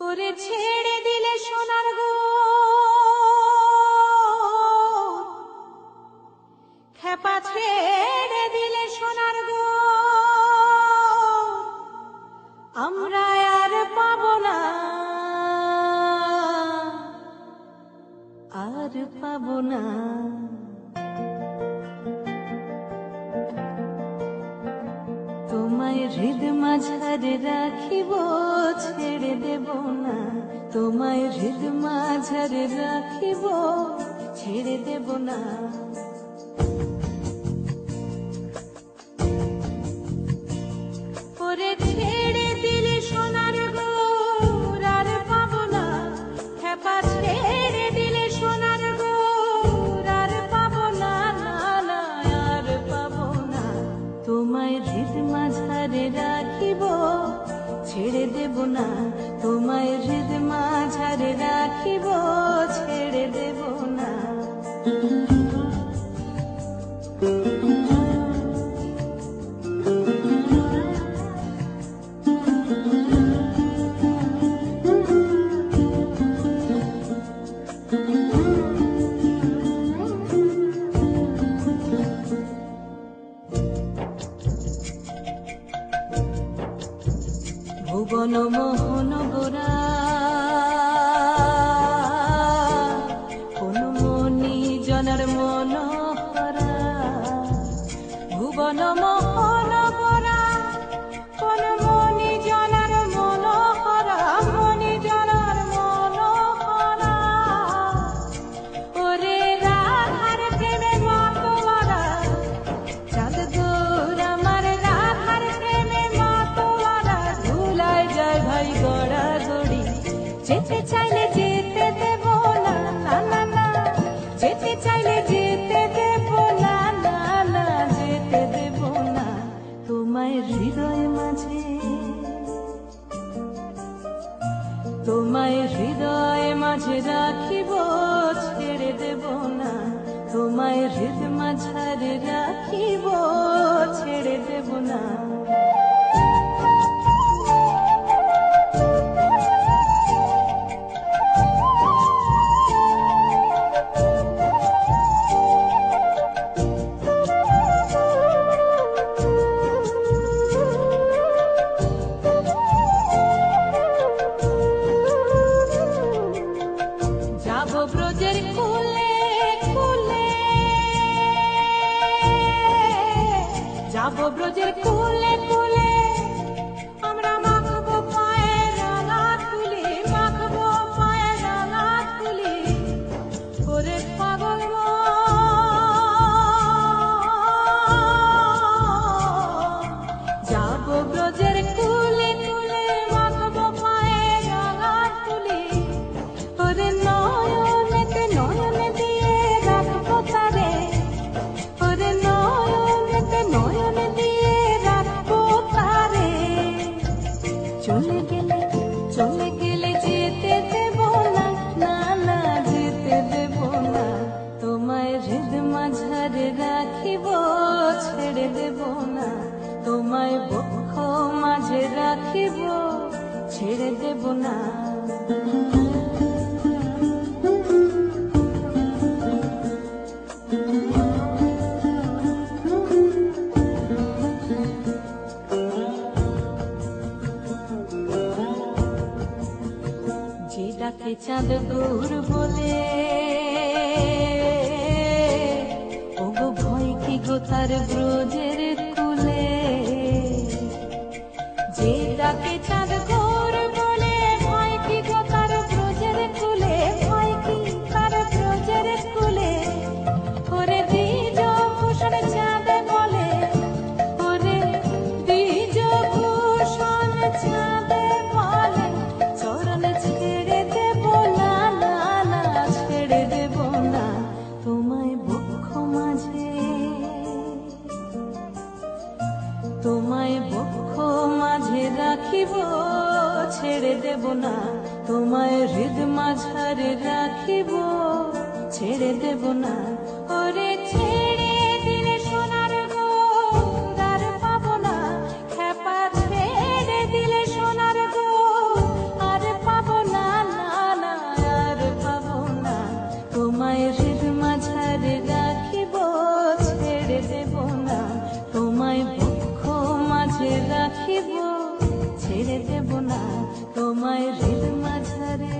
ওরে ছেড়ে দিলে সোনার গো খেপা ছেড়ে দিলে সোনার গো আমরা আর পাবো না আর পাবো না তোমায় হৃদ মাঝারে রাখিব ছেড়ে দেব না তোমায় হৃদ মাঝারে রাখিব ছেড়ে দেব না ওরে ছেড়ে দিলে সোনার গো আর পাবো না খেপা ছেড়ে দিলে সোনার গো আর পাবো না না না আর পাবো না তোমায় হৃদ মাঝারে রাখিব ছেড়ে দেব না তোমায় হৃদ মাঝারে রাখিব ছেড়ে দেব না ভুবন মোহন গোরা কোন মনি জনার মন হরা ভুবন মোহন গোরা কোন মনি জনার মন হরা মনি জনার মন হরা ওরে রাধার প্রেমে মাতোয়ারা চাঁদ দূর আমার রাধার প্রেমে মাতোয়ারা ধুলায় যায় ভাই গড়া গড়ি যেতে চাইলে যেতে দেব না না না না যেতে চাইলে যেতে দেব না না না যেতে দেব না তোমায় হৃদয় মাঝে তোমায় হৃদয় মাঝে রাখিব ছেড়ে দেব না তোমায় হৃদ মাঝারে রাখিব ছেড়ে দেব না যাবো ব্রজের কুলে কুলে যাবো ব্রজের কুলে কুলে আমরা মাখবো পায়ে রাঙা তুলি মাখবো পায়ে রাঙা তুলি ওরে পাগল যাবো ব্রজের কুলে কুলে মাখবো পায়ে রাঙা তুলি ওরে নয়নেতে নয়নে দিয়ে রাখবো তারে ওরে নয়নেতে নয়নে দিয়ে রাখবো তারে চলে গেলে যেতে দেব না না না যেতে দেব না তোমায় হৃদ মাঝারে রাখিব ছেড়ে দেব না তোমায় বক্ষ মাঝে রাখিব ছেড়ে দেব না যে ডাকে চাঁদ দূর বলে ওগো ভয় কি গো তার ব্রজের কুলে যে ডাকে চাঁদ দূর বলে ভয় কি গো তার ব্রজের কুলে ভয় কি তার ব্রজের কুলে ওরে দ্বিজ ভূষণ চাঁদ বলে ওরে দ্বিজ ভূষণ চাঁদ বলে চরণ ছেড়ে দেব না না না ছেড়ে দেব না তোমায় বক্ষ মাঝে তোমায় বক্ষ মাঝে রাখিব ছেড়ে দেব না তোমায় হৃদ মাঝারে রাখিব ছেড়ে দেব না ওরে ছেড়ে দিলে সোনার গো আর পাবো না খেপা ছেড়ে দিলে সোনার গো আর পাবো ছেড়ে দেব না তোমায় রেল মাঝারে।